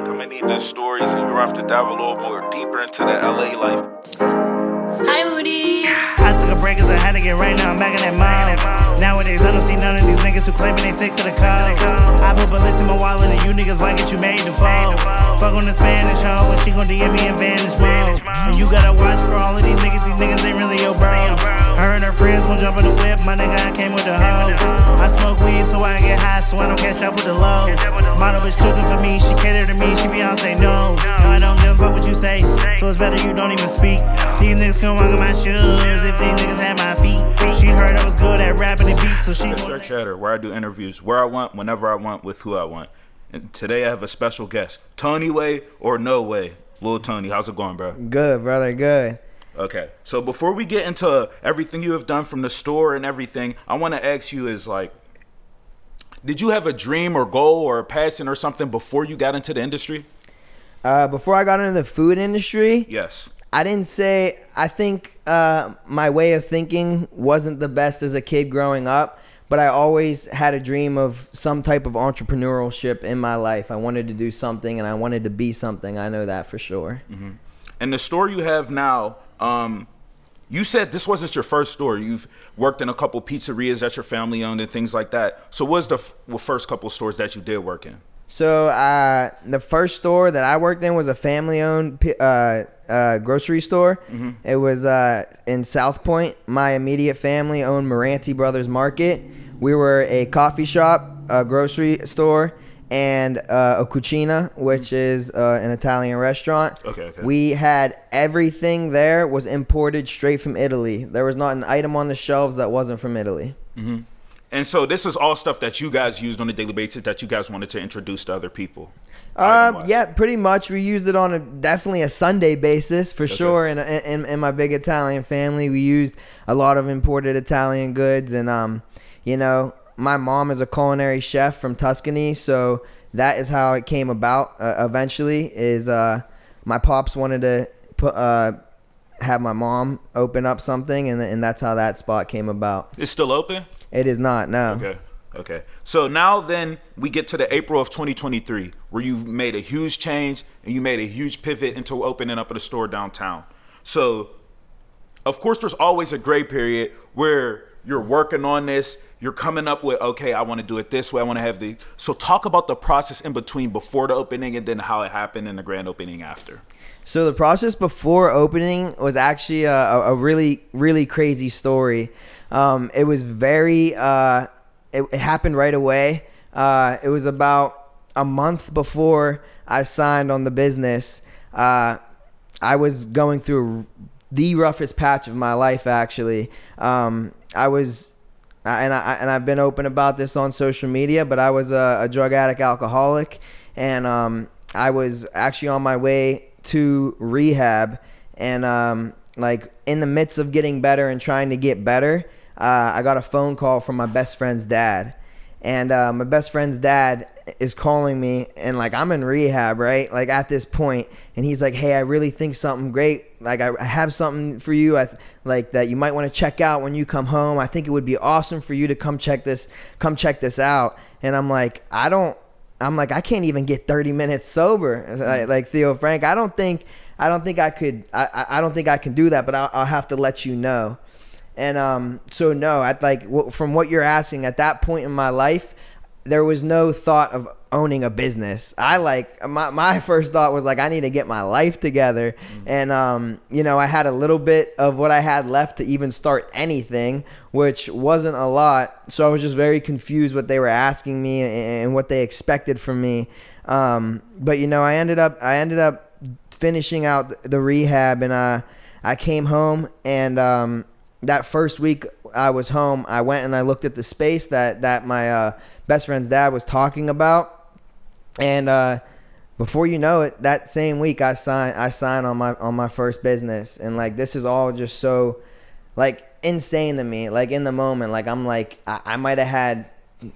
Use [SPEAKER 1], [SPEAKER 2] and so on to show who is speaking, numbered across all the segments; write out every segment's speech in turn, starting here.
[SPEAKER 1] I'm gonna need the stories, and you're gonna have to dive a little more deeper into the LA life.
[SPEAKER 2] Hi, Moody.
[SPEAKER 3] I took a break cause I had to get right now, I'm back in that mode. Nowadays, I don't see none of these niggas who claiming they stick to the code. I put bullets in my wallet and you niggas like it, you made the fold. Fuck on the Spanish hoe, and she gon' DM me in vanish mode. And you gotta watch for all of these niggas ain't really your bros. Her and her friends gon' jump in the whip, my nigga, I came with the hose. I smoke weed so I get high, so I don't catch up with the lows. Model bitch cooking for me, she cater to me, she Beyonce, no. No, I don't give a fuck what you say, so it's better you don't even speak. These niggas come walk in my shoes if these niggas had my feet. She heard I was good at rapping and beats, so she
[SPEAKER 1] Pittsburgh Chatter, where I do interviews where I want, whenever I want, with who I want. And today I have a special guest, Tony Way or No Way. Lil Tony, how's it going, bro?
[SPEAKER 4] Good, brother, good.
[SPEAKER 1] Okay, so before we get into everything you have done from the store and everything, I want to ask you is like, did you have a dream or goal or a passion or something before you got into the industry?
[SPEAKER 4] Before I got into the food industry,
[SPEAKER 1] Yes.
[SPEAKER 4] I think my way of thinking wasn't the best as a kid growing up, but I always had a dream of some type of entrepreneurship in my life. I wanted to do something and I wanted to be something. I know that for sure.
[SPEAKER 1] Mm-hmm. And the store you have now, you said this wasn't your first store. You've worked in a couple pizzerias that your family owned and things like that. So what was the first couple stores that you did work in?
[SPEAKER 4] So the first store that I worked in was a family-owned grocery store. Mm-hmm. It was in South Point. My immediate family owned Moranti Brothers Market. We were a coffee shop, a grocery store, and a cucina, which is an Italian restaurant.
[SPEAKER 1] Okay.
[SPEAKER 4] We had everything there was imported straight from Italy. There was not an item on the shelves that wasn't from Italy.
[SPEAKER 1] Mm-hmm. And so this is all stuff that you guys used on a daily basis that you guys wanted to introduce to other people.
[SPEAKER 4] Yeah, pretty much. We used it on definitely a Sunday basis for sure. In my big Italian family, we used a lot of imported Italian goods, and my mom is a culinary chef from Tuscany, so that is how it came about. Eventually, is my pops wanted to have my mom open up something, and that's how that spot came about.
[SPEAKER 1] It's still open?
[SPEAKER 4] It is not, no.
[SPEAKER 1] Okay. So now then we get to the April of 2023 where you've made a huge change and you made a huge pivot into opening up a store downtown. So, of course, there's always a gray period where you're working on this. You're coming up with, okay, I want to do it this way. I want to have the... So talk about the process in between before the opening and then how it happened and the grand opening after.
[SPEAKER 4] So the process before opening was actually a really, really crazy story. It was very... It happened right away. It was about a month before I signed on the business. I was going through the roughest patch of my life, actually. I was... And I've been open about this on social media, but I was a drug addict, alcoholic, and I was actually on my way to rehab, and like in the midst of getting better and trying to get better, I got a phone call from my best friend's dad, and my best friend's dad is calling me, and like I'm in rehab, right? Like at this point, and he's like, "Hey, I really think something great. Like I have something for you. Like that you might want to check out when you come home. I think it would be awesome for you to come check this out." And I'm like, I can't even get 30 minutes sober. Like Theo Frank, I don't think I could. I don't think I can do that. But I'll have to let you know. And so no, from what you're asking, at that point in my life, there was no thought of owning a business. My first thought was like, I need to get my life together. And, I had a little bit of what I had left to even start anything, which wasn't a lot. So I was just very confused what they were asking me and what they expected from me. But I ended up finishing out the rehab, and I came home, and that first week I was home, I went and I looked at the space that my best friend's dad was talking about, and before you know it, that same week I signed on my first business. And like this is all just so like insane to me. Like in the moment, like I'm like I might have had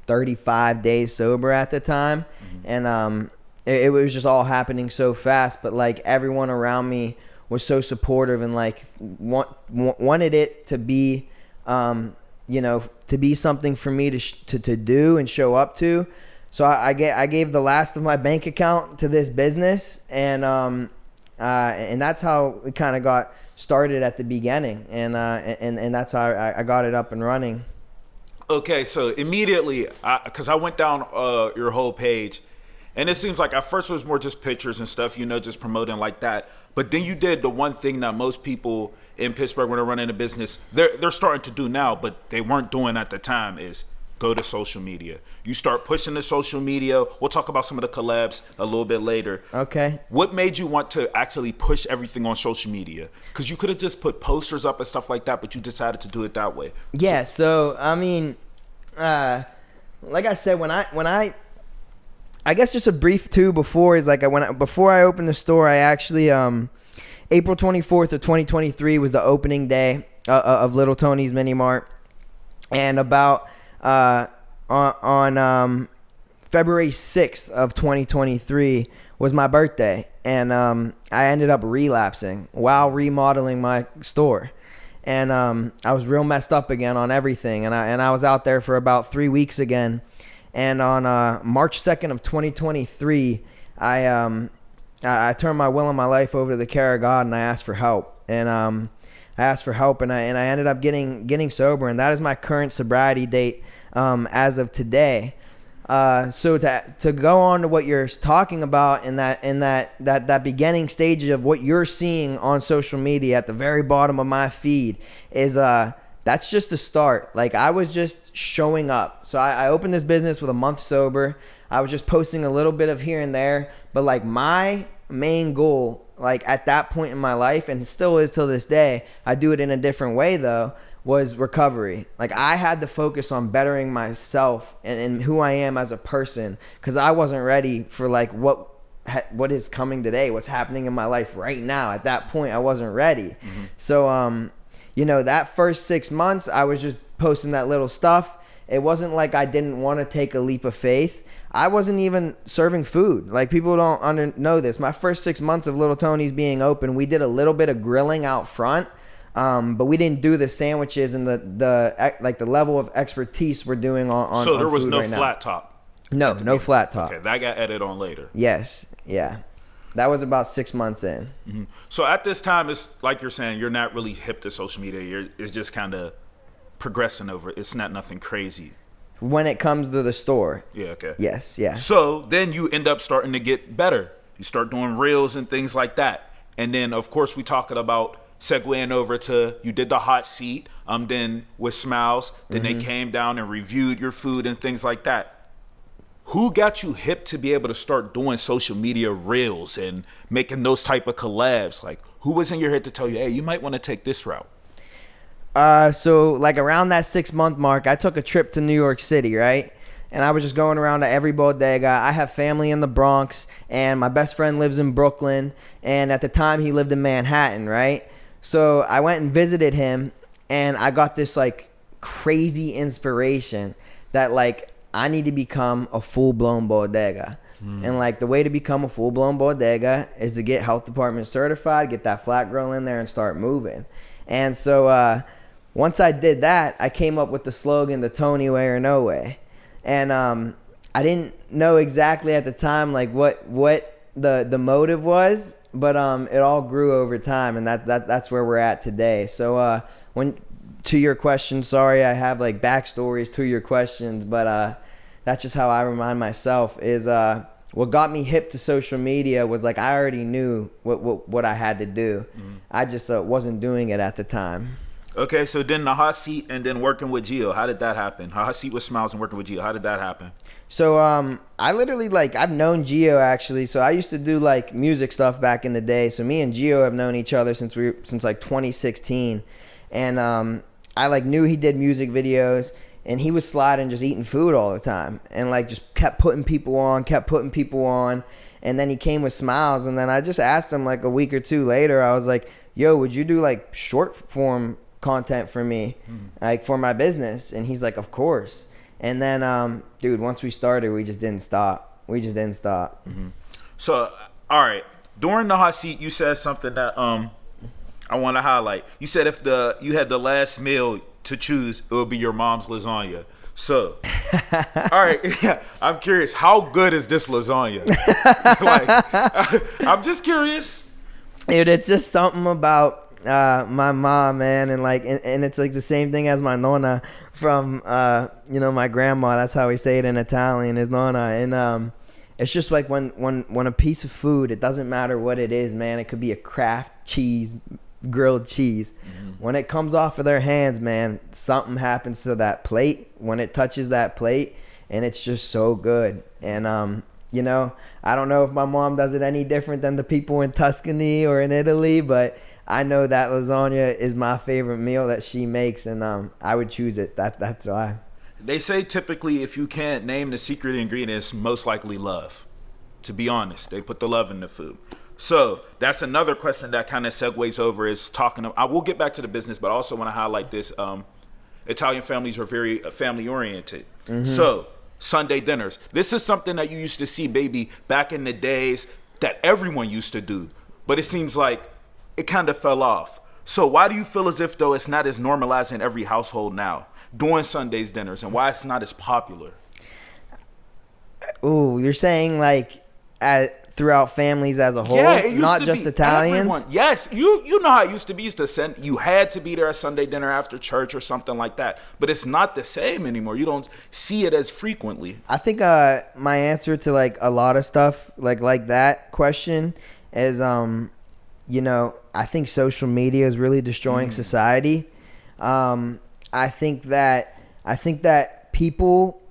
[SPEAKER 4] 35 days sober at the time, and it was just all happening so fast. But like everyone around me was so supportive and like wanted it to be to be something for me to do and show up to. So I gave the last of my bank account to this business, and that's how we kind of got started at the beginning, and that's how I got it up and running.
[SPEAKER 1] Okay, so immediately, because I went down your whole page, and it seems like at first it was more just pictures and stuff, just promoting like that. But then you did the one thing that most people in Pittsburgh, when they're running a business, they're starting to do now, but they weren't doing at the time, is go to social media. You start pushing the social media. We'll talk about some of the collabs a little bit later.
[SPEAKER 4] Okay.
[SPEAKER 1] What made you want to actually push everything on social media? Because you could have just put posters up and stuff like that, but you decided to do it that way.
[SPEAKER 4] Yeah. So I mean, like I said, when I guess just a brief too before is like before I opened the store, I actually April 24th of 2023 was the opening day of Little Tony's Mini Mart, and about on February 6th of 2023 was my birthday, and I ended up relapsing while remodeling my store, and I was real messed up again on everything, and I was out there for about 3 weeks again. And on March 2nd of 2023, I turned my will and my life over to the care of God, and I asked for help. And I asked for help, and I ended up getting sober, and that is my current sobriety date as of today. So to go on to what you're talking about in that beginning stage of what you're seeing on social media at the very bottom of my feed is that's just a start. Like, I was just showing up. So I opened this business with a month sober. I was just posting a little bit of here and there. But like, my main goal, like at that point in my life, and still is till this day, I do it in a different way though, was recovery. Like, I had to focus on bettering myself and who I am as a person, because I wasn't ready for like what is coming today, what's happening in my life right now. At that point, I wasn't ready. Mm-hmm. So that first 6 months, I was just posting that little stuff. It wasn't like I didn't want to take a leap of faith. I wasn't even serving food. Like, people don't know this. My first 6 months of Little Tony's being open, we did a little bit of grilling out front, but we didn't do the sandwiches and the level of expertise we're doing on
[SPEAKER 1] So there was no
[SPEAKER 4] right
[SPEAKER 1] flat top?
[SPEAKER 4] No flat top.
[SPEAKER 1] Okay, that got added on later.
[SPEAKER 4] Yes, yeah. That was about 6 months in.
[SPEAKER 1] Mm-hmm. So at this time, it's like you're saying, you're not really hip to social media. It's just kind of progressing over. It's not nothing crazy.
[SPEAKER 4] When it comes to the store.
[SPEAKER 1] Yeah, okay.
[SPEAKER 4] Yes, yeah.
[SPEAKER 1] So then you end up starting to get better. You start doing reels and things like that. And then, of course, we talking about segueing over to, you did the hot seat, then with Smiles. Then they came down and reviewed your food and things like that. Who got you hip to be able to start doing social media reels and making those type of collabs? Like, who was in your head to tell you, hey, you might want to take this route?
[SPEAKER 4] So like around that 6 month mark, I took a trip to New York City, right? And I was just going around to every bodega. I have family in the Bronx, and my best friend lives in Brooklyn. And at the time, he lived in Manhattan, right? So I went and visited him, and I got this like crazy inspiration that like, I need to become a full-blown bodega. And like, the way to become a full-blown bodega is to get health department certified, get that flat grill in there, and start moving. And so once I did that, I came up with the slogan, the Tony way or no way. And I didn't know exactly at the time like what the motive was, but it all grew over time, and that's where we're at today. So to your question, sorry, I have like backstories to your questions, but that's just how I remind myself is what got me hip to social media was like, I already knew what I had to do. I just wasn't doing it at the time.
[SPEAKER 1] Okay, so then the hot seat and then working with Gio, how did that happen? Hot seat with Smiles and working with Gio, how did that happen?
[SPEAKER 4] So I literally I've known Gio actually. So I used to do like music stuff back in the day. So me and Gio have known each other since like 2016, and I like knew he did music videos, and he was sliding just eating food all the time, and like just kept putting people on. And then he came with Smiles, and then I just asked him like a week or two later, I was like, yo, would you do like short form content for me, like for my business? And he's like, of course. And then dude, once we started, we just didn't stop.
[SPEAKER 1] So all right, during the hot seat, you said something that I want to highlight. You said if you had the last meal to choose, it would be your mom's lasagna. So, all right, I'm curious, how good is this lasagna? Like, I'm just curious.
[SPEAKER 4] Dude, it's just something about my mom, man, and like, and it's like the same thing as my nonna from my grandma. That's how we say it in Italian, is nonna. And it's just like when a piece of food, it doesn't matter what it is, man. It could be a Kraft cheese, grilled cheese. When it comes off of their hands, man, something happens to that plate when it touches that plate, and it's just so good. And I don't know if my mom does it any different than the people in Tuscany or in Italy, but I know that lasagna is my favorite meal that she makes, and I would choose it. That's why.
[SPEAKER 1] They say typically if you can't name the secret ingredient, it's most likely love. To be honest, they put the love in the food. So that's another question that kind of segues over is talking. I will get back to the business, but I also want to highlight this. Italian families are very family oriented. So Sunday dinners. This is something that you used to see, baby, back in the days that everyone used to do. But it seems like it kind of fell off. So why do you feel as if, though, it's not as normalized in every household now, doing Sunday's dinners, and why it's not as popular?
[SPEAKER 4] Ooh, you're saying like throughout families as a whole, not just Italians?
[SPEAKER 1] Everyone. Yes, you know how it used to be. You had to be there at Sunday dinner after church or something like that. But it's not the same anymore. You don't see it as frequently.
[SPEAKER 4] I think my answer to like a lot of stuff like that question is I think social media is really destroying society. I think that people,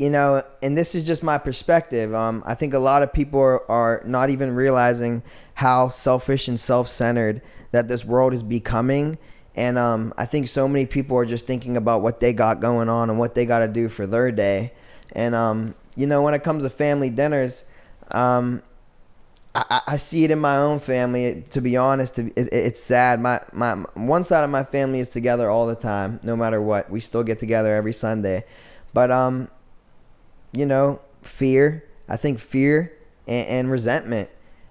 [SPEAKER 4] and this is just my perspective. I think a lot of people are not even realizing how selfish and self-centered that this world is becoming. And I think so many people are just thinking about what they got going on and what they got to do for their day. And, when it comes to family dinners, I see it in my own family. To be honest, it's sad. My one side of my family is together all the time, no matter what. We still get together every Sunday. But, fear. I think fear and resentment.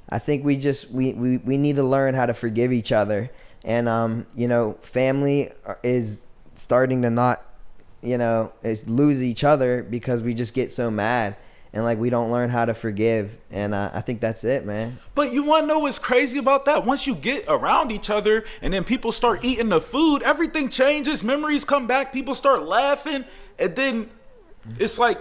[SPEAKER 4] I think we need to learn how to forgive each other. And, family is starting to not, is lose each other because we just get so mad. And like we don't learn how to forgive, and I think that's it, man.
[SPEAKER 1] But you want to know what's crazy about that? Once you get around each other, and then people start eating the food, everything changes. Memories come back. People start laughing, and then it's like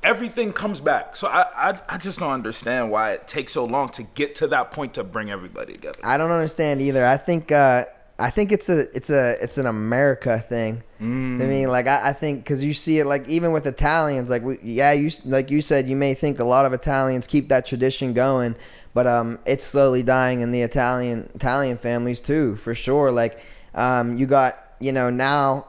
[SPEAKER 1] everything comes back. So I just don't understand why it takes so long to get to that point to bring everybody together.
[SPEAKER 4] I don't understand either. I think it's an America thing. I mean, like I think because you see it like even with Italians, like you said, you may think a lot of Italians keep that tradition going, but it's slowly dying in the Italian families too, for sure. Like you got now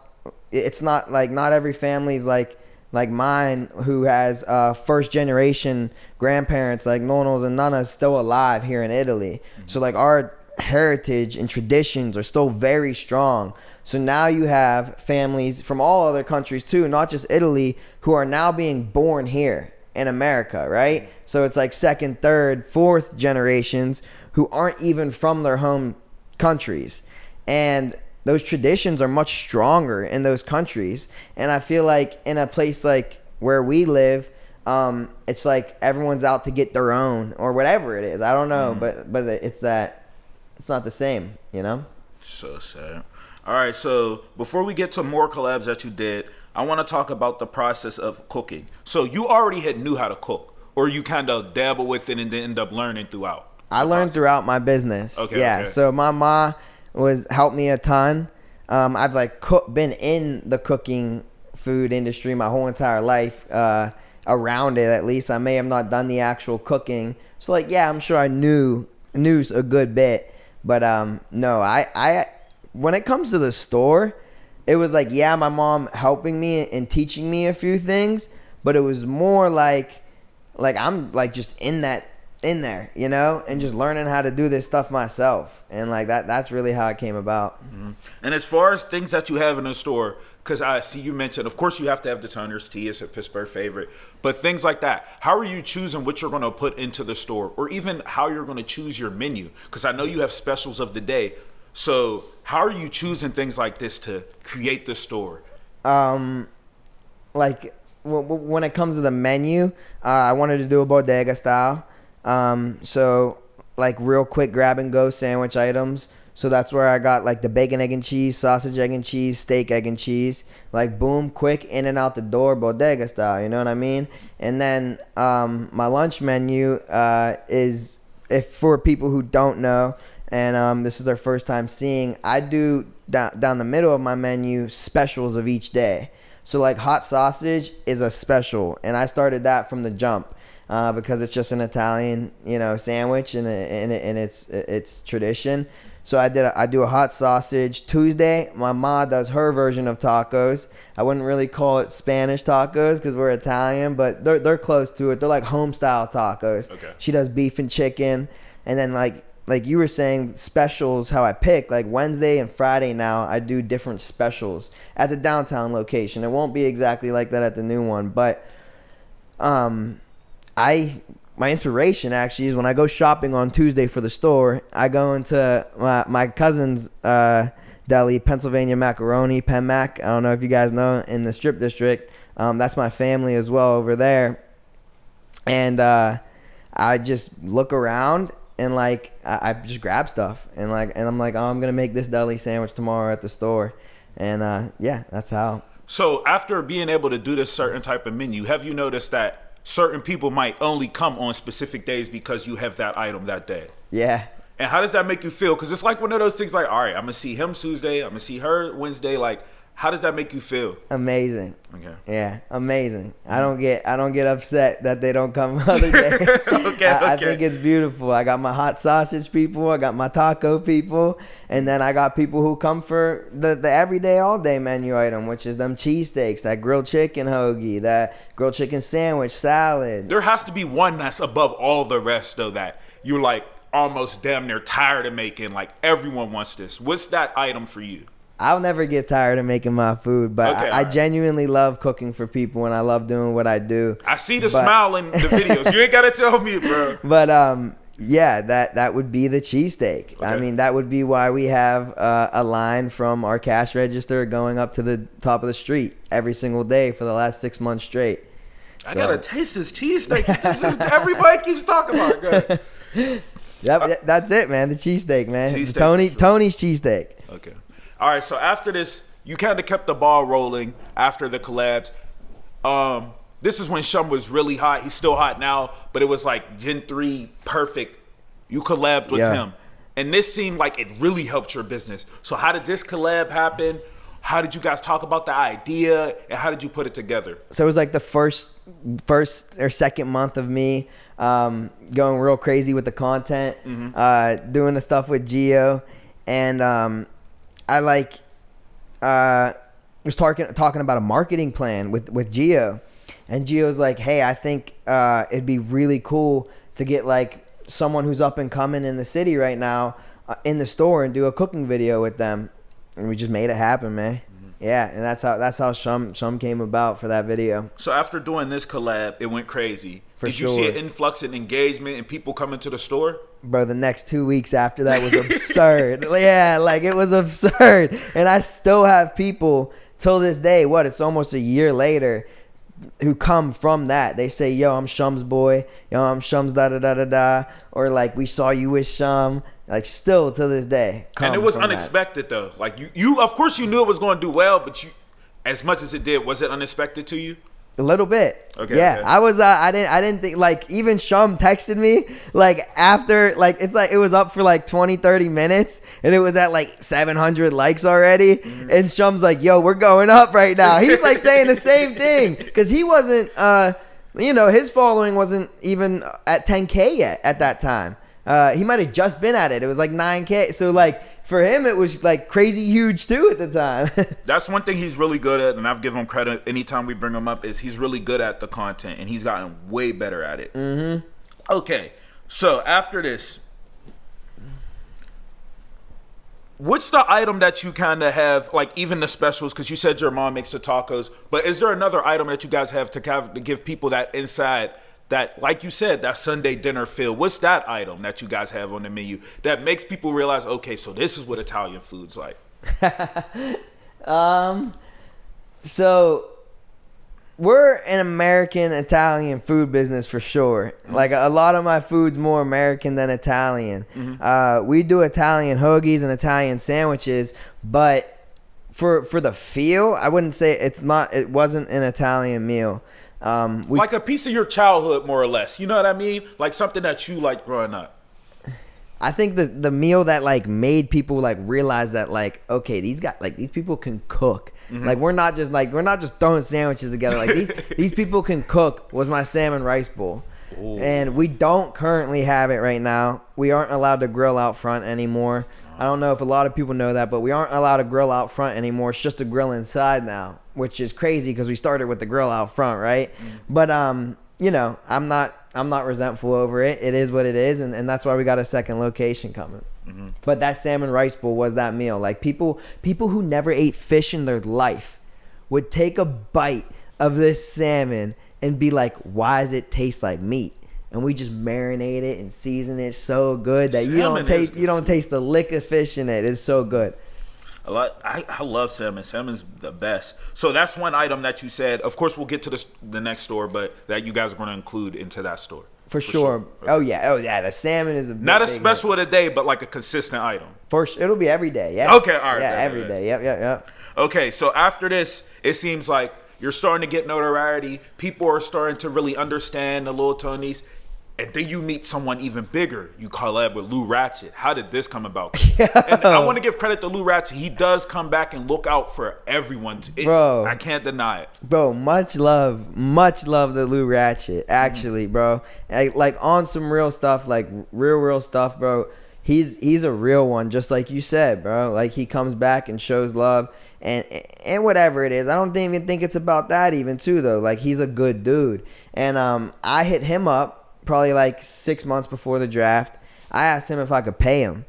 [SPEAKER 4] it's not like not every family's like mine who has first generation grandparents like nonnos and nonnas still alive here in Italy. So like our heritage and traditions are still very strong. So now you have families from all other countries too, not just Italy, who are now being born here in America, right? So it's like second, third, fourth generations who aren't even from their home countries. And those traditions are much stronger in those countries. And I feel like in a place like where we live, it's like everyone's out to get their own or whatever it is. I don't know, but it's not the same, So
[SPEAKER 1] sad. All right, so before we get to more collabs that you did, I want to talk about the process of cooking. So you already knew how to cook, or you kind of dabble with it and then end up learning throughout?
[SPEAKER 4] I learned throughout my business. Okay. Yeah. Okay. So my mom helped me a ton. I've been in the cooking food industry my whole entire life, around it at least. I may have not done the actual cooking. So I'm sure I knew a good bit. But no, I when it comes to the store, it was my mom helping me and teaching me a few things, but it was more like I'm just in there, and just learning how to do this stuff myself. And that's really how it came about.
[SPEAKER 1] And as far as things that you have in the store, because I see you mentioned, of course you have to have the Toners tea, it's a Pittsburgh favorite, but things like that, how are you choosing what you're going to put into the store, or even how you're going to choose your menu? Because I know you have specials of the day. So how are you choosing things like this to create the store?
[SPEAKER 4] like when it comes to the menu, I wanted to do a bodega style. So like real quick grab and go sandwich items. So that's where I got like the bacon, egg and cheese, sausage, egg and cheese, steak, egg and cheese. Like boom, quick in and out the door, bodega style. You know what I mean? And then my lunch menu is, if for people who don't know, and this is their first time seeing, I do down the middle of my menu specials of each day. So like hot sausage is a special, and I started that from the jump because it's just an Italian, sandwich, and it's tradition. So I do a hot sausage. Tuesday, my ma does her version of tacos. I wouldn't really call it Spanish tacos because we're Italian, but they're close to it. They're like home style tacos.
[SPEAKER 1] Okay.
[SPEAKER 4] She does beef and chicken, and then like you were saying, specials, how I pick, like Wednesday and Friday now, I do different specials at the downtown location. It won't be exactly like that at the new one, but my inspiration actually is when I go shopping on Tuesday for the store, I go into my cousin's deli, Pennsylvania Macaroni, Penn Mac. I don't know if you guys know, in the Strip District. That's my family as well over there. And I just look around and like I just grab stuff and I'm like, oh, I'm gonna make this deli sandwich tomorrow at the store. And yeah, that's how.
[SPEAKER 1] So after being able to do this certain type of menu, have you noticed that certain people might only come on specific days because you have that item that day?
[SPEAKER 4] Yeah.
[SPEAKER 1] And how does that make you feel? Because it's like one of those things like, all right, I'm going to see him Tuesday, I'm going to see her Wednesday. Like, how does that make you feel?
[SPEAKER 4] Amazing.
[SPEAKER 1] Okay.
[SPEAKER 4] Yeah, amazing. I don't get upset that they don't come other days.
[SPEAKER 1] Okay.
[SPEAKER 4] I think it's beautiful. I got my hot sausage people, I got my taco people, and then I got people who come for the everyday, all day menu item, which is them cheesesteaks, that grilled chicken hoagie, that grilled chicken sandwich, salad.
[SPEAKER 1] There has to be one that's above all the rest, though, that you're like almost damn near tired of making. Like, everyone wants this. What's that item for you?
[SPEAKER 4] I'll never get tired of making my food, but
[SPEAKER 1] Okay,
[SPEAKER 4] I genuinely love cooking for people, and I love doing what I do.
[SPEAKER 1] I see the smile in the videos. You ain't got to tell me, bro.
[SPEAKER 4] But yeah, that would be the cheesesteak.
[SPEAKER 1] Okay.
[SPEAKER 4] I mean, that would be why we have a line from our cash register going up to the top of the street every single day for the last 6 months straight.
[SPEAKER 1] I got to taste this cheesesteak. Everybody keeps talking about it. Go ahead.
[SPEAKER 4] That's it, man. The cheesesteak, man.
[SPEAKER 1] Cheesesteak,
[SPEAKER 4] Tony's cheesesteak.
[SPEAKER 1] Okay. All right, so after this, you kind of kept the ball rolling after the collabs. This is when Shum was really hot. He's still hot now, but it was like Gen 3 perfect. You collabed with him. And this seemed like it really helped your business. So how did this collab happen? How did you guys talk about the idea? And how did you put it together?
[SPEAKER 4] So it was like the first or second month of me going real crazy with the content, doing the stuff with Gio. And I was talking about a marketing plan with Gio, and Gio's like, hey, I think it'd be really cool to get like someone who's up and coming in the city right now in the store and do a cooking video with them, and we just made it happen, man. Yeah, and that's how Shum came about for that video.
[SPEAKER 1] So after doing this collab, it went crazy. Did you
[SPEAKER 4] sure.
[SPEAKER 1] see an influx in engagement and people coming to the store?
[SPEAKER 4] Bro, the next 2 weeks after that was absurd. Yeah, like it was absurd. And I still have people till this day, it's almost a year later, who come from that. They say, yo, I'm Shum's boy. Yo, I'm Shum's da-da-da-da-da. Or like, we saw you with Shum. Like, still to this day.
[SPEAKER 1] And it was unexpected, though. Like, you of course you knew it was going to do well, but as much as it did, was it unexpected to you?
[SPEAKER 4] A little bit.
[SPEAKER 1] Okay.
[SPEAKER 4] Yeah,
[SPEAKER 1] okay.
[SPEAKER 4] I was. I didn't think, like, even Shum texted me like after, like, it's like it was up for like 20-30 minutes and it was at like 700 likes already. And Shum's like, yo, we're going up right now. He's like saying the same thing because he wasn't his following wasn't even at 10K yet at that time. He might have just been at it. It was like 9K. So like for him, it was like crazy huge too at the time.
[SPEAKER 1] That's one thing he's really good at, and I've given him credit anytime we bring him up, is he's really good at the content, and he's gotten way better at it. Mm-hmm. Okay, so after this, what's the item that you kind of have, like even the specials, because you said your mom makes the tacos, but is there another item that you guys have to give people that inside, that, like you said, that Sunday dinner feel? What's that item that you guys have on the menu that makes people realize, okay, so this is what Italian food's like?
[SPEAKER 4] So we're an American Italian food business for sure. Like a lot of my food's more American than Italian. We do Italian hoagies and Italian sandwiches, but for the feel, I wouldn't say it wasn't an Italian meal.
[SPEAKER 1] Like a piece of your childhood, more or less. You know what I mean? Like something that you liked growing up.
[SPEAKER 4] I think the meal that like made people like realize that like, okay, these people can cook. Like we're not just throwing sandwiches together. Like these people can cook was my salmon rice bowl. Ooh. And we don't currently have it right now. We aren't allowed to grill out front anymore. I don't know if a lot of people know that, but we aren't allowed to grill out front anymore. It's just a grill inside now, which is crazy because we started with the grill out front, right? But you know, I'm not resentful over it. It is what it is, and that's why we got a second location coming. But that salmon rice bowl was that meal. Like people who never ate fish in their life would take a bite of this salmon and be like, why does it taste like meat? And we just marinate it and season it so good that you don't taste the lick of fish in it. It's so good.
[SPEAKER 1] I love salmon. Salmon's the best. So that's one item that you said. Of course, we'll get to the next store, but that you guys are going to include into that store. For sure.
[SPEAKER 4] Okay. Oh yeah. The salmon is
[SPEAKER 1] not a special of the day, but like a consistent item.
[SPEAKER 4] It'll be every day. Yeah.
[SPEAKER 1] Okay. All right.
[SPEAKER 4] Yeah, every day. Yep.
[SPEAKER 1] Okay. So after this, it seems like you're starting to get notoriety. People are starting to really understand the Little Tonys. And then you meet someone even bigger. You collab with Lou Ratchet. How did this come about? And I want to give credit to Lou Ratchet. He does come back and look out for everyone.
[SPEAKER 4] Bro.
[SPEAKER 1] I can't deny it.
[SPEAKER 4] Bro, much love to Lou Ratchet, actually, bro. Like on some real stuff, like real stuff, bro. He's a real one, just like you said, bro. Like he comes back and shows love and whatever it is. I don't even think it's about that even too, though. Like he's a good dude. And I hit him up probably like 6 months before the draft. I asked him if I could pay him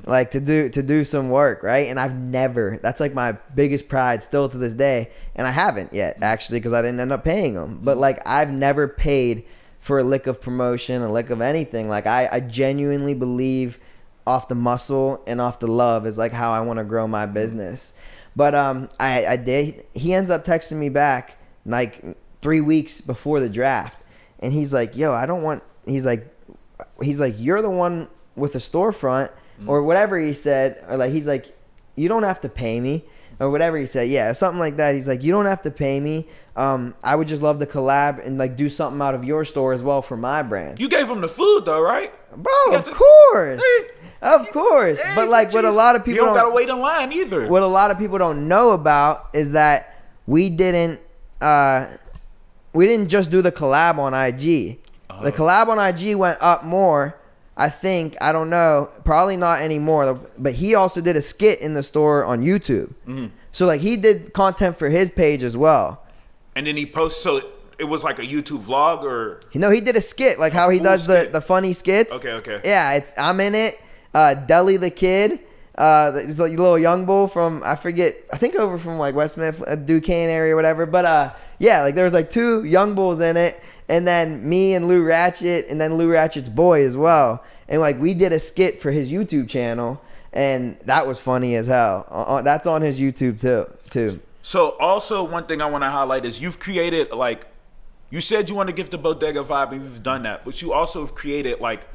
[SPEAKER 4] like to do some work, right? And I've never, that's like my biggest pride still to this day, and I haven't yet actually because I didn't end up paying him. But like I've never paid for a lick of promotion, a lick of anything. Like I genuinely believe off the muscle and off the love is like how I want to grow my business. But I did. He ends up texting me back like 3 weeks before the draft. And he's like, yo, I don't want, he's like, you're the one with the storefront or whatever he said. Or like, he's like, you don't have to pay me or whatever he said. Yeah, something like that. He's like, you don't have to pay me. I would just love to collab and like do something out of your store as well for my brand.
[SPEAKER 1] You gave him the food though, right?
[SPEAKER 4] Bro, of course. Of course. But like what a lot of people
[SPEAKER 1] you don't got to wait in line either.
[SPEAKER 4] What a lot of people don't know about is that we didn't just do the collab on IG. The collab on IG went up more. I think, I don't know, probably not anymore. But he also did a skit in the store on YouTube. So like he did content for his page as well. And
[SPEAKER 1] then he posts, so it was like a YouTube vlog or?
[SPEAKER 4] No, he did a skit, like how he does the funny skits.
[SPEAKER 1] Okay.
[SPEAKER 4] Yeah, I'm in it. Deli the Kid. He's a little young bull from, I think over from like Westmount, Duquesne area or whatever. But yeah, like there was like 2 young bulls in it. And then me and Lou Ratchet and then Lou Ratchet's boy as well. And like we did a skit for his YouTube channel. And that was funny as hell. That's on his YouTube too.
[SPEAKER 1] So also one thing I want to highlight is you've created like, you said you want to give the bodega vibe and you've done that. But you also have created like,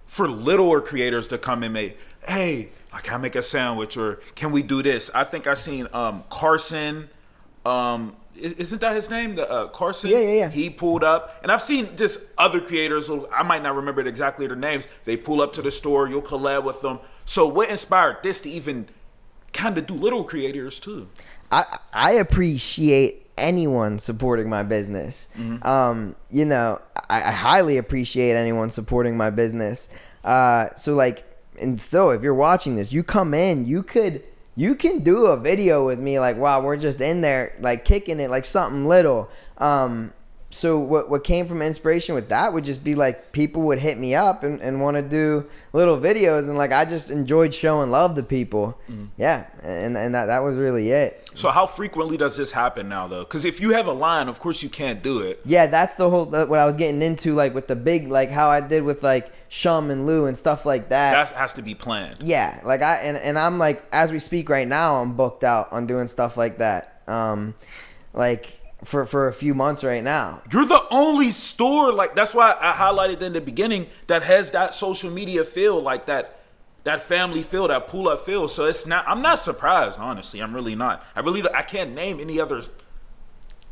[SPEAKER 1] for littler creators to come and make, hey, can I make a sandwich or can we do this? I think I seen Carson, isn't that his name? Carson?
[SPEAKER 4] Yeah.
[SPEAKER 1] He pulled up, and I've seen just other creators who I might not remember exactly their names. They pull up to the store, you'll collab with them. So what inspired this to even kind of do little creators too?
[SPEAKER 4] I appreciate anyone supporting my business. You know, I highly appreciate anyone supporting my business. So like, and still, if you're watching this, you come in, you can do a video with me like, wow, we're just in there like kicking it like something little. So what came from inspiration with that would just be like people would hit me up and want to do little videos, and like I just enjoyed showing love to people. Yeah, and that was really it.
[SPEAKER 1] So how frequently does this happen now though? Because if you have a line, of course you can't do it.
[SPEAKER 4] Yeah, that's the whole what I was getting into, like with the big, like how I did with like Shum and Lou and stuff like that.
[SPEAKER 1] That has to be planned.
[SPEAKER 4] Yeah, like I'm like, as we speak right now, I'm booked out on doing stuff like that. like for a few months right now.
[SPEAKER 1] You're the only store, like, that's why I highlighted in the beginning, that has that social media feel, like that family feel, that pull up feel. So I'm not surprised, honestly. I'm really not. I can't name any others.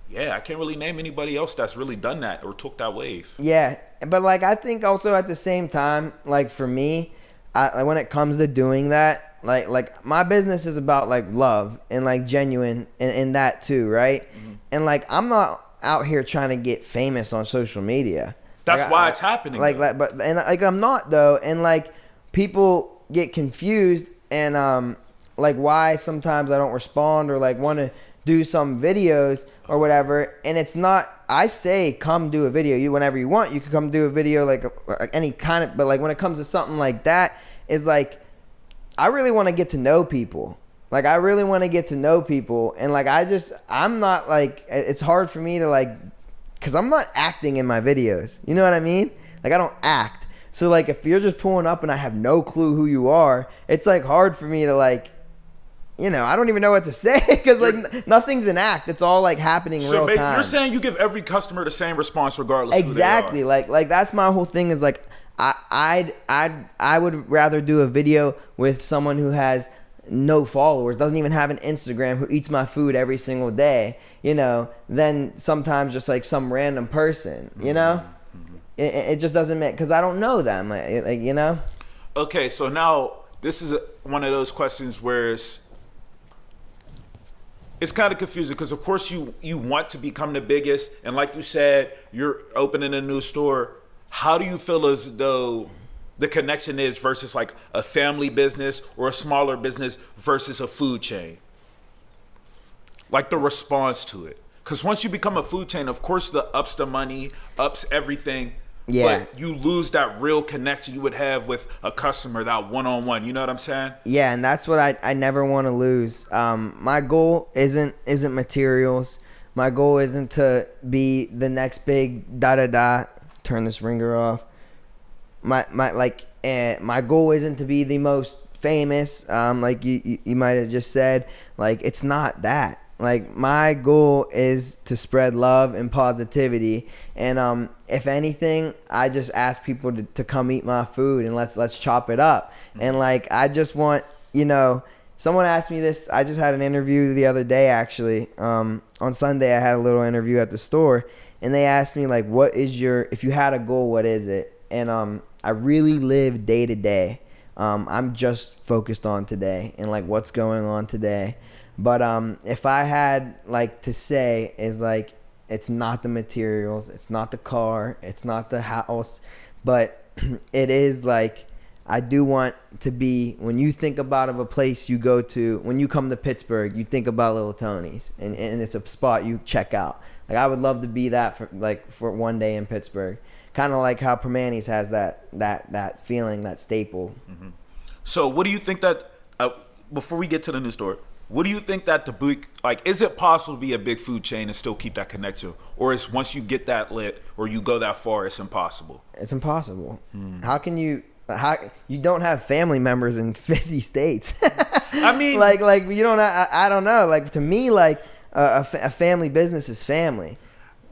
[SPEAKER 1] Yeah, I can't really name anybody else that's really done that or took that wave.
[SPEAKER 4] Yeah, but like I think also at the same time, like for me, when it comes to doing that, like my business is about like love and like genuine in that too, right? Mm-hmm. And like I'm not out here trying to get famous on social media.
[SPEAKER 1] That's
[SPEAKER 4] like,
[SPEAKER 1] why it's happening.
[SPEAKER 4] But I'm not though, and like people get confused and like why sometimes I don't respond or like want to do some videos or whatever, and it's not, I say come do a video, you whenever you want, you can come do a video, like any kind of, but like when it comes to something like that, is like I really want to get to know people, like I really want to get to know people, and like I'm not like, it's hard for me to like, because I'm not acting in my videos, you know what I mean, like I don't act, so like if you're just pulling up and I have no clue who you are, it's like hard for me to like, you know, I don't even know what to say because like nothing's an act. It's all like happening real time.
[SPEAKER 1] You're saying you give every customer the same response regardless.
[SPEAKER 4] Exactly.
[SPEAKER 1] Who they are.
[SPEAKER 4] Like that's my whole thing is like I would rather do a video with someone who has no followers, doesn't even have an Instagram, who eats my food every single day, you know, than sometimes just like some random person, you know. Mm-hmm. It just doesn't make, because I don't know them, like you know.
[SPEAKER 1] Okay, so now this is one of those questions where it's kind of confusing because, of course, you want to become the biggest. And like you said, you're opening a new store. How do you feel as though the connection is versus like a family business or a smaller business versus a food chain? Like the response to it. Because once you become a food chain, of course, the ups the money, ups everything. Yeah. But you lose that real connection you would have with a customer, that one-on-one. You know what I'm saying?
[SPEAKER 4] Yeah, and that's what I never want to lose. My goal isn't materials. My goal isn't to be the next big da-da-da. Turn this ringer off. My goal isn't to be the most famous. Like you might have just said. Like, it's not that. Like, my goal is to spread love and positivity, and if anything, I just ask people to come eat my food and let's chop it up. And like, I just want, you know, someone asked me this. I just had an interview the other day, actually. On Sunday, I had a little interview at the store, and they asked me like, what is if you had a goal, what is it? And I really live day to day. I'm just focused on today and like what's going on today. But if I had like to say, is like, it's not the materials, it's not the car, it's not the house, but it is like, I do want to be, when you think about a place you go to, when you come to Pittsburgh, you think about Little Tony's, and it's a spot you check out. Like, I would love to be that for one day in Pittsburgh, kind of like how Permanis has that feeling, that staple.
[SPEAKER 1] Mm-hmm. So what do you think that before we get to the new store, what do you think that is it possible to be a big food chain and still keep that connection? Or is once you get that lit or you go that far, it's impossible?
[SPEAKER 4] It's impossible. How can you don't have family members in 50 states?
[SPEAKER 1] I mean,
[SPEAKER 4] like you don't, I don't know. Like, to me, like a family business is family.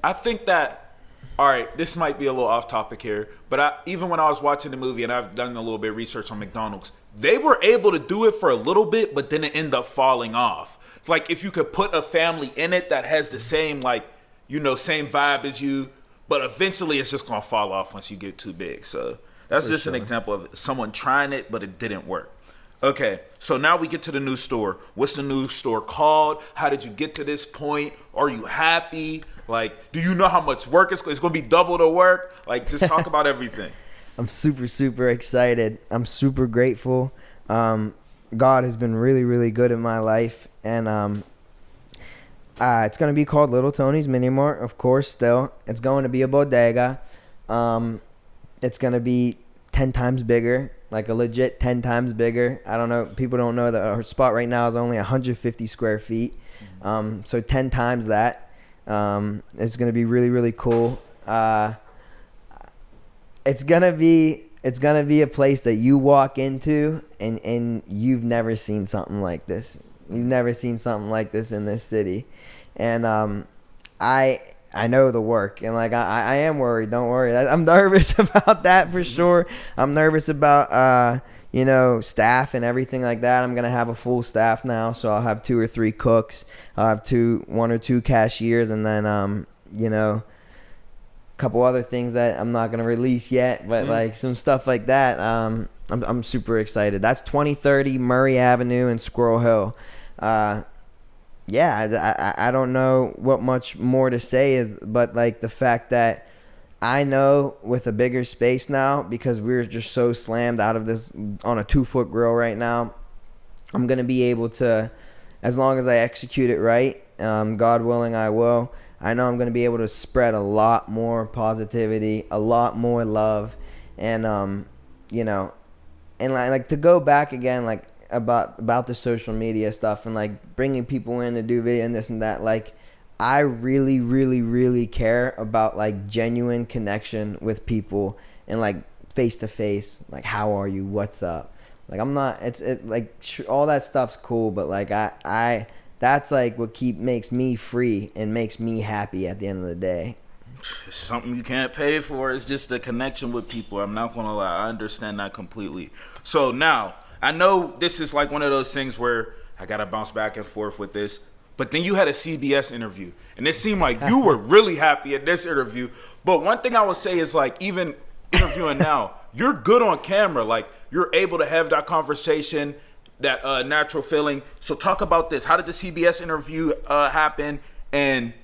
[SPEAKER 1] I think that, all right, this might be a little off topic here, but even when I was watching the movie and I've done a little bit of research on McDonald's, they were able to do it for a little bit, but then it ended up falling off. It's like if you could put a family in it that has the same, like, you know, same vibe as you, but eventually it's just going to fall off once you get too big. So that's just an example of someone trying it, but it didn't work. Okay, so now we get to the new store. What's the new store called? How did you get to this point? Are you happy? Like, do you know how much work it's going to be? Double the work? Like, just talk about everything.
[SPEAKER 4] I'm super, super excited. I'm super grateful. God has been really, really good in my life. And it's going to be called Little Tony's Mini Mart, of course, still. It's going to be a bodega. It's going to be 10 times bigger, like a legit 10 times bigger. I don't know. People don't know that our spot right now is only 150 square feet. So 10 times that. It's going to be really, really cool. It's gonna be a place that you walk into and you've never seen something like this. You've never seen something like this in this city. and I know the work, and like I am worried. Don't worry, I'm nervous about that for sure. I'm nervous about staff and everything like that. I'm gonna have a full staff now, so I'll have 2 or 3 cooks. I'll have 1 or 2 cashiers, and then a couple other things that I'm not gonna release yet, but like some stuff like that. I'm super excited. That's 2030 Murray Avenue in Squirrel Hill. I don't know what much more to say but like the fact that I know with a bigger space now, because we're just so slammed out of this on a 2-foot grill right now, I'm going to be able to, as long as I execute it right, God willing I will, I know I'm going to be able to spread a lot more positivity, a lot more love, and and like to go back again, like about the social media stuff and like bringing people in to do video and this and that. Like, I really, really, really care about like genuine connection with people and like face to face. Like, how are you? What's up? Like, I'm not. All that stuff's cool, but like I that's like what makes me free and makes me happy at the end of the day.
[SPEAKER 1] It's something you can't pay for. It's just the connection with people. I'm not gonna lie. I understand that completely. So now, I know this is like one of those things where I got to bounce back and forth with this, but then you had a CBS interview, and it seemed like you were really happy at this interview. But one thing I would say is, like, even interviewing now, you're good on camera. Like, you're able to have that conversation, that natural feeling. So talk about this. How did the CBS interview happen, and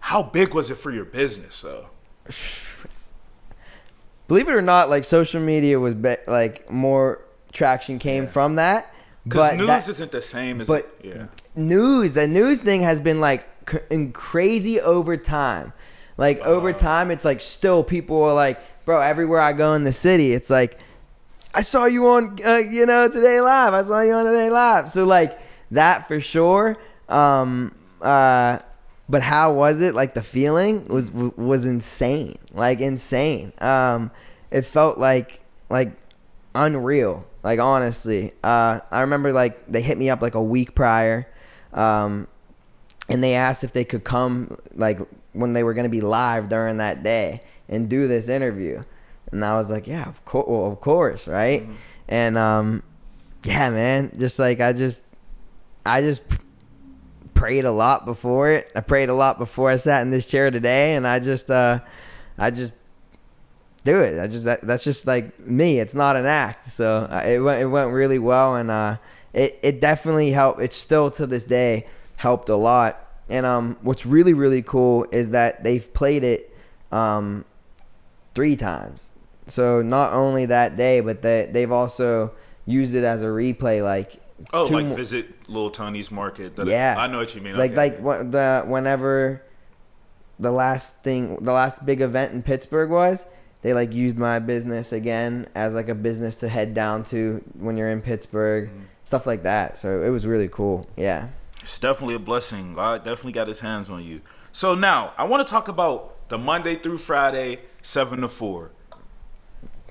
[SPEAKER 1] how big was it for your business, though?
[SPEAKER 4] Believe it or not, like, social media was more traction came from that, but
[SPEAKER 1] news isn't the same as
[SPEAKER 4] the news thing has been like crazy over time. Like over time, it's like still people are like, bro, everywhere I go in the city, it's like, I saw you on Today Live. I saw you on Today Live. So like that for sure. But how was it? Like the feeling was insane. Like insane. It felt like unreal. Like, honestly, I remember, like, they hit me up, like, a week prior, and they asked if they could come, like, when they were going to be live during that day and do this interview. And I was like, yeah, of course, right? Mm-hmm. And, yeah, man, just, like, I just prayed a lot before it. I prayed a lot before I sat in this chair today, and I just do it. That's just like me. It's not an act. So it went really well, and it definitely helped. It's still to this day helped a lot. And what's really, really cool is that they've played it 3 times. So not only that day, but they've also used it as a replay. Like
[SPEAKER 1] visit Lil Tony's Market.
[SPEAKER 4] Yeah,
[SPEAKER 1] I know what you mean.
[SPEAKER 4] Whenever the last big event in Pittsburgh was. They like used my business again as like a business to head down to when you're in Pittsburgh, stuff like that. So it was really cool. Yeah.
[SPEAKER 1] It's definitely a blessing. God definitely got his hands on you. So now I want to talk about the Monday through Friday, 7 to 4.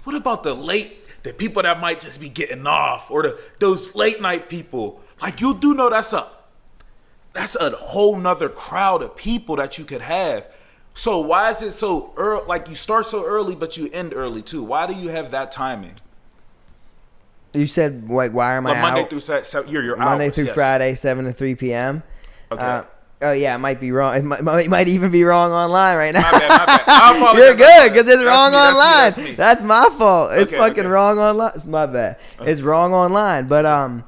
[SPEAKER 1] What about the people that might just be getting off, or those late night people? Like, you do know that's a whole nother crowd of people that you could have. So why is it so early? Like, you start so early, but you end early too. Why do you have that timing?
[SPEAKER 4] You said, like, why am I out?
[SPEAKER 1] Monday through Saturday, your
[SPEAKER 4] Monday
[SPEAKER 1] hours,
[SPEAKER 4] through
[SPEAKER 1] yes.
[SPEAKER 4] Friday, 7 to 3 p.m.
[SPEAKER 1] Okay.
[SPEAKER 4] Oh yeah, it might be wrong. It might even be wrong online right now.
[SPEAKER 1] My bad.
[SPEAKER 4] You're good, because it's wrong online.
[SPEAKER 1] That's me.
[SPEAKER 4] That's my fault. It's fucking
[SPEAKER 1] okay.
[SPEAKER 4] wrong online. It's my bad. Okay. It's wrong online. But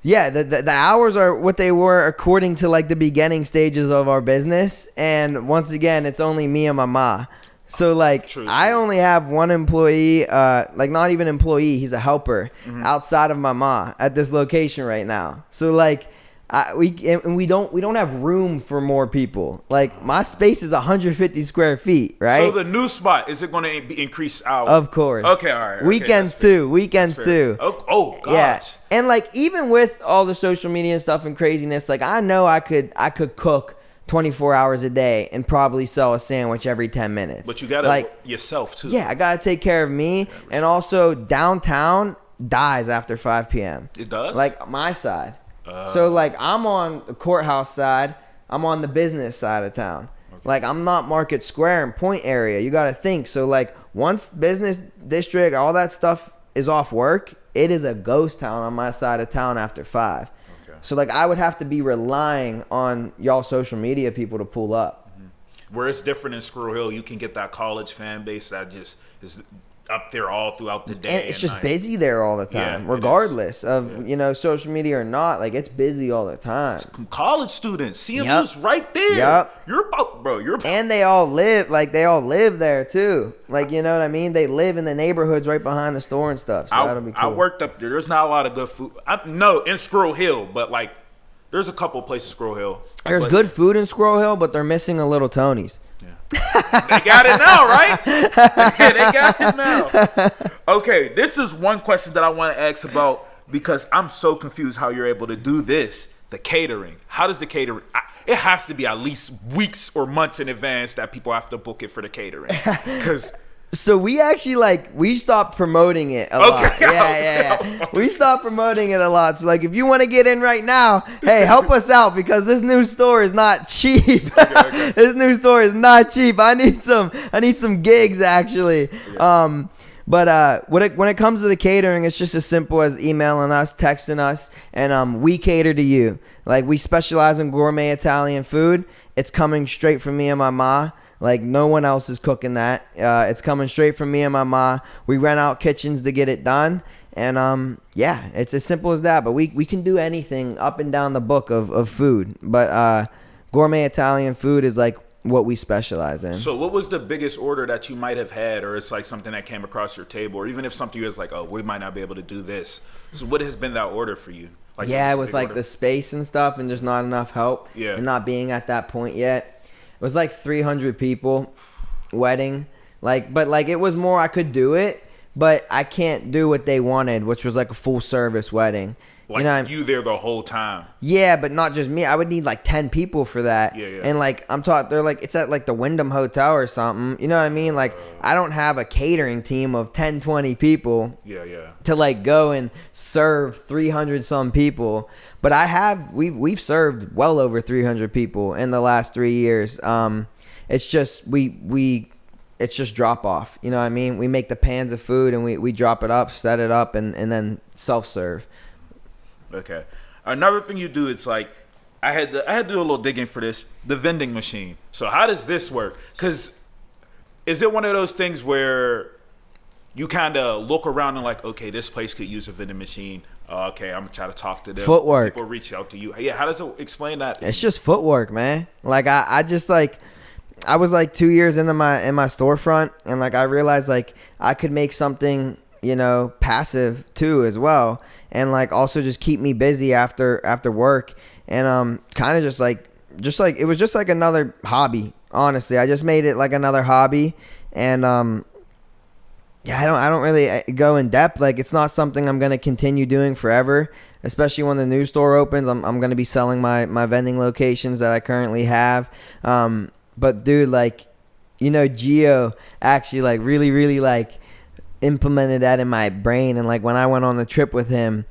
[SPEAKER 4] yeah, the hours are what they were according to like the beginning stages of our business. And once again, it's only me and my ma. So like
[SPEAKER 1] True.
[SPEAKER 4] I only have one employee, like not even employee, he's a helper outside of my ma at this location right now. So like we don't have room for more people. Like my space is 150 square feet, right?
[SPEAKER 1] So the new spot, is it going to be increased hours?
[SPEAKER 4] Of course.
[SPEAKER 1] Okay, all right.
[SPEAKER 4] Weekends too. Weekends too.
[SPEAKER 1] Oh gosh.
[SPEAKER 4] Yeah. And like even with all the social media and stuff and craziness, like I know I could cook 24 hours a day and probably sell a sandwich every 10 minutes.
[SPEAKER 1] But you gotta like yourself too.
[SPEAKER 4] Yeah, I gotta take care of me. And also downtown dies after 5 p.m.
[SPEAKER 1] It does?
[SPEAKER 4] Like my side. So like I'm on the courthouse side. I'm on the business side of town. Like, I'm not Market Square and Point area. You got to think. So, like, once business district, all that stuff is off work, it is a ghost town on my side of town after 5. Okay. So, like, I would have to be relying on y'all social media people to pull up.
[SPEAKER 1] Where it's different in Squirrel Hill, you can get that college fan base that just is up there all throughout the day.
[SPEAKER 4] And it's just busy there all the time, regardless of, social media or not. Like, it's busy all the time.
[SPEAKER 1] College students, CMU's right there.
[SPEAKER 4] Yep.
[SPEAKER 1] You're about.
[SPEAKER 4] And they all live there too. Like, you know what I mean? They live in the neighborhoods right behind the store and stuff. So that'll be cool.
[SPEAKER 1] I worked up there. There's not a lot of good food. No, in Squirrel Hill, but like, there's a couple of places in Squirrel Hill.
[SPEAKER 4] There's good food in Squirrel Hill, but they're missing a Little Tony's.
[SPEAKER 1] Yeah. They got it now, right? Yeah, they got it now. Okay, this is one question that I want to ask about because I'm so confused how you're able to do this. The catering. How does the catering? It has to be at least weeks or months in advance that people have to book it for the catering.
[SPEAKER 4] So we actually we stopped promoting it a lot. Yeah. We stopped promoting it a lot. So like, if you want to get in right now, hey, help us out because this new store is not cheap. Okay. This new store is not cheap. I need some gigs actually. Okay. But when it comes to the catering, it's just as simple as emailing us, texting us, and we cater to you. Like, we specialize in gourmet Italian food. It's coming straight from me and my ma. Like, no one else is cooking that. It's coming straight from me and my ma. We rent out kitchens to get it done. And, it's as simple as that. But we can do anything up and down the book of food. But gourmet Italian food is, like, what we specialize in.
[SPEAKER 1] So what was the biggest order that you might have had, or it's like something that came across your table, or even if something was like, oh, we might not be able to do this. So what has been that order for you? Like,
[SPEAKER 4] with like the space and stuff and just not enough help and not being at that point yet. It was like 300 people wedding. But it was more I could do it, but I can't do what they wanted, which was like a full service wedding.
[SPEAKER 1] Like, you there the whole time.
[SPEAKER 4] Yeah, but not just me. I would need like 10 people for that.
[SPEAKER 1] Yeah.
[SPEAKER 4] And like, I'm taught they're like, it's at like the Wyndham Hotel or something. You know what I mean? Like, I don't have a catering team of 10, 20 people.
[SPEAKER 1] Yeah.
[SPEAKER 4] To like go and serve 300 some people. But we've served well over 300 people in the last 3 years. It's just, it's just drop off. You know what I mean? We make the pans of food and we drop it up, set it up, and then self-serve.
[SPEAKER 1] Okay. Another thing you do, it's like, I had to do a little digging for this, the vending machine. So how does this work? Because is it one of those things where you kind of look around and like, okay, this place could use a vending machine. Okay, I'm going to try to talk to them.
[SPEAKER 4] Footwork.
[SPEAKER 1] People reach out to you. Yeah, how does it explain that?
[SPEAKER 4] It's just footwork, man. Like, I just like, I was like 2 years into my storefront, and like I realized like I could make something, passive too as well, and like also just keep me busy after work, and kind of just like it was just like another hobby. Honestly, I just made it like another hobby, and I don't really go in depth. Like, it's not something I'm gonna continue doing forever, especially when the new store opens. I'm gonna be selling my vending locations that I currently have. But dude, like, Gio actually like really, really like implemented that in my brain. And like when I went on the trip with him,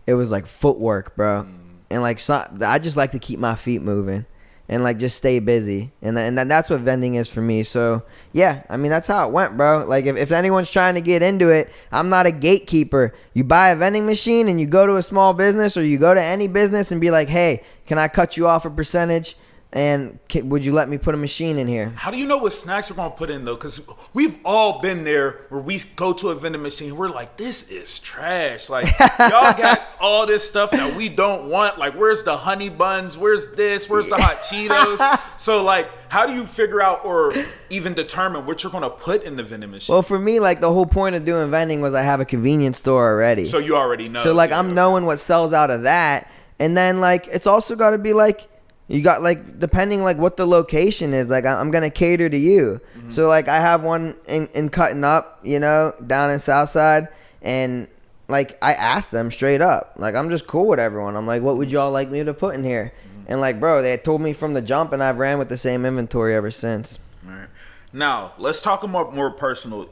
[SPEAKER 4] it was like footwork, bro. And like, so, I just like to keep my feet moving and like just stay busy. And that's what vending is for me. So yeah, I mean, that's how it went, bro. Like if anyone's trying to get into it, I'm not a gatekeeper. You buy a vending machine and you go to a small business or you go to any business and be like, hey, can I cut you off a percentage? And would you let me put a machine in here?
[SPEAKER 1] How do you know what snacks we're going to put in, though? Because we've all been there where we go to a vending machine. We're like, this is trash. Like, y'all got all this stuff that we don't want. Like, where's the honey buns? Where's this? Where's the hot Cheetos? So, like, how do you figure out or even determine what you're going to put in the vending machine?
[SPEAKER 4] Well, for me, like, the whole point of doing vending was I have a convenience store already.
[SPEAKER 1] So you already know.
[SPEAKER 4] So, like, I'm knowing what sells out of that. And then, like, it's also got to be, like, you got, like, depending, like, what the location is, like, I'm going to cater to you. Mm-hmm. So, like, I have one in Cutting Up, down in Southside. And, like, I asked them straight up. Like, I'm just cool with everyone. I'm like, what would y'all like me to put in here? Mm-hmm. And, like, bro, they had told me from the jump, and I've ran with the same inventory ever since.
[SPEAKER 1] All right. Now, let's talk about more personal.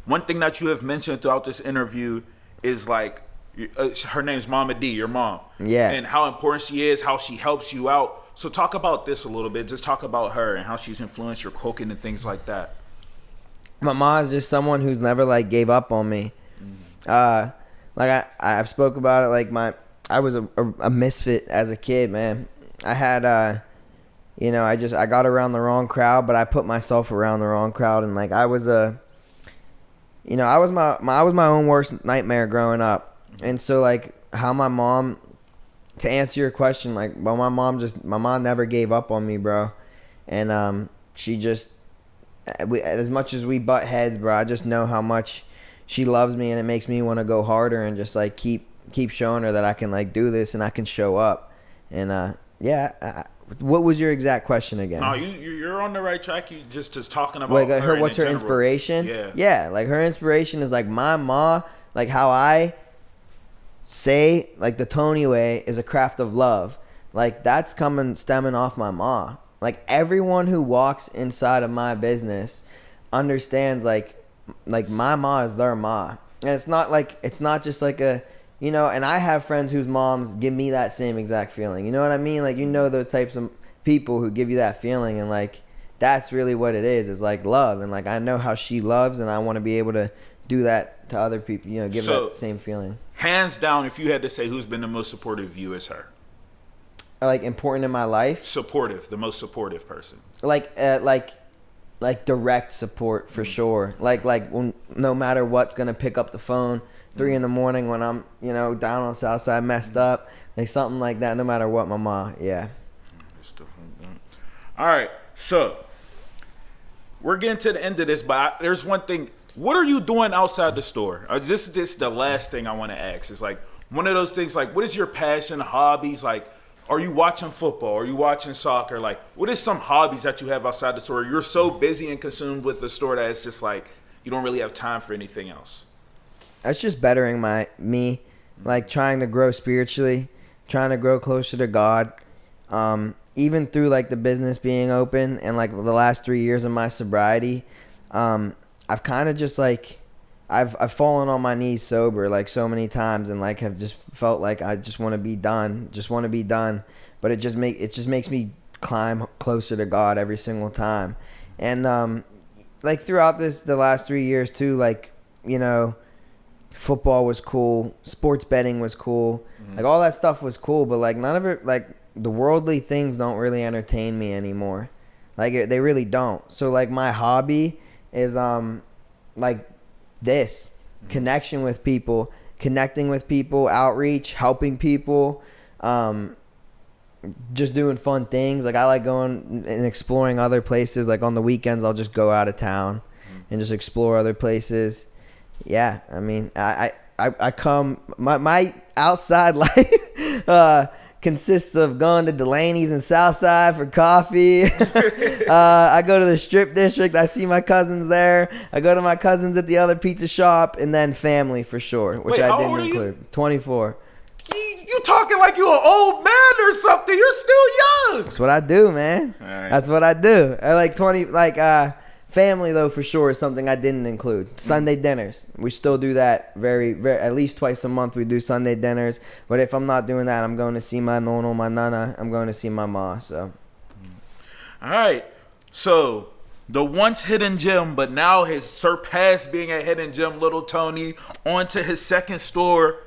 [SPEAKER 1] One thing that you have mentioned throughout this interview is, like, her name's Mama D, your mom.
[SPEAKER 4] Yeah.
[SPEAKER 1] And how important she is, how she helps you out. talk about this a little bit. Just talk about her and how she's influenced your cooking and things like that.
[SPEAKER 4] My mom is just someone who's never like gave up on me. Like I've spoke about it. Like I was a misfit as a kid, man. I had I got around the wrong crowd, but I put myself around the wrong crowd, and like I was my own worst nightmare growing up. And so like how my mom, to answer your question, like, well, my mom never gave up on me, bro. And she just, as much as we butt heads, bro, I just know how much she loves me, and it makes me want to go harder and just like keep showing her that I can like do this and I can show up. And what was your exact question again?
[SPEAKER 1] No, you're on the right track. You just talking about
[SPEAKER 4] like
[SPEAKER 1] her
[SPEAKER 4] what's her
[SPEAKER 1] general
[SPEAKER 4] inspiration?
[SPEAKER 1] Yeah,
[SPEAKER 4] like her inspiration is like my ma. Like how I say like the Tony way is a craft of love. Like that's stemming off my ma. Like everyone who walks inside of my business understands like my ma is their ma. And it's not just like a, and I have friends whose moms give me that same exact feeling. You know what I mean? Like, those types of people who give you that feeling, and like that's really what it is like love. And like I know how she loves, and I want to be able to do that to other people, give that same feeling.
[SPEAKER 1] Hands down, if you had to say who's been the most supportive of you, is her.
[SPEAKER 4] Like important in my life?
[SPEAKER 1] The most supportive person.
[SPEAKER 4] Like direct support for sure. Like when, no matter what's gonna pick up the phone 3 a.m. when I'm down on the south side messed up, like something like that. No matter what, my mom. Yeah.
[SPEAKER 1] All right, so we're getting to the end of this, but there's one thing. What are you doing outside the store? This is the last thing I want to ask. It's like one of those things. Like, what is your passion, hobbies? Like, are you watching football? Are you watching soccer? Like, what is some hobbies that you have outside the store? You're so busy and consumed with the store that it's just like you don't really have time for anything else.
[SPEAKER 4] That's just bettering me, like trying to grow spiritually, trying to grow closer to God. Even through like the business being open and like the last 3 years of my sobriety, I've kind of just like I've fallen on my knees sober like so many times, and like have just felt like I just want to be done, but it just makes me climb closer to God every single time. And like throughout the last 3 years too, like football was cool, sports betting was cool, like all that stuff was cool, but like none of it, like the worldly things don't really entertain me anymore. Like they really don't. So like my hobby is like this connection with people, connecting with people, outreach, helping people, just doing fun things. Like I like going and exploring other places. Like on the weekends I'll just go out of town and just explore other places. Yeah, I mean, I come, my outside life consists of going to Delaney's in Southside for coffee. I go to the strip district. I see my cousins there. I go to my cousins at the other pizza shop, and then family for sure, which I didn't include. 24.
[SPEAKER 1] You talking like you an old man or something. You're still young.
[SPEAKER 4] That's what I do, man. All right. That's what I do. I like 20, family, though, for sure, is something I didn't include. Sunday dinners. We still do that very, very, at least twice a month we do Sunday dinners. But if I'm not doing that, I'm going to see my nono, my nana. I'm going to see my ma, so.
[SPEAKER 1] All right. So, the once hidden gem, but now has surpassed being a hidden gem, Little Tony, onto his second store.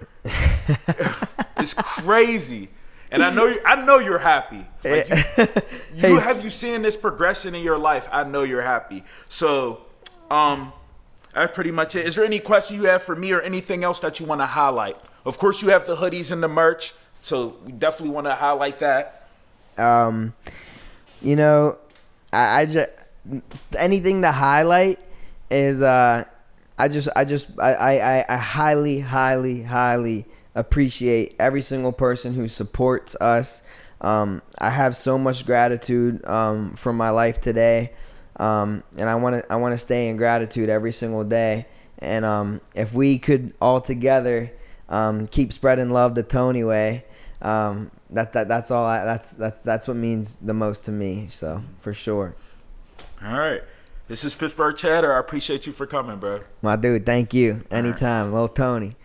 [SPEAKER 1] It's crazy. And I know you're happy. Like have you seen this progression in your life? I know you're happy. So, that's pretty much it. Is there any question you have for me or anything else that you want to highlight? Of course, you have the hoodies and the merch, so we definitely want to highlight that.
[SPEAKER 4] I just anything to highlight is I highly, highly, highly appreciate every single person who supports us. I have so much gratitude for my life today, and I want to stay in gratitude every single day. And if we could all together keep spreading love the Tony way, that's all. That's what means the most to me. So for sure. All
[SPEAKER 1] right. This is Pittsburgh Chatter. I appreciate you for coming, bro.
[SPEAKER 4] My dude, thank you. Anytime, Little Tony.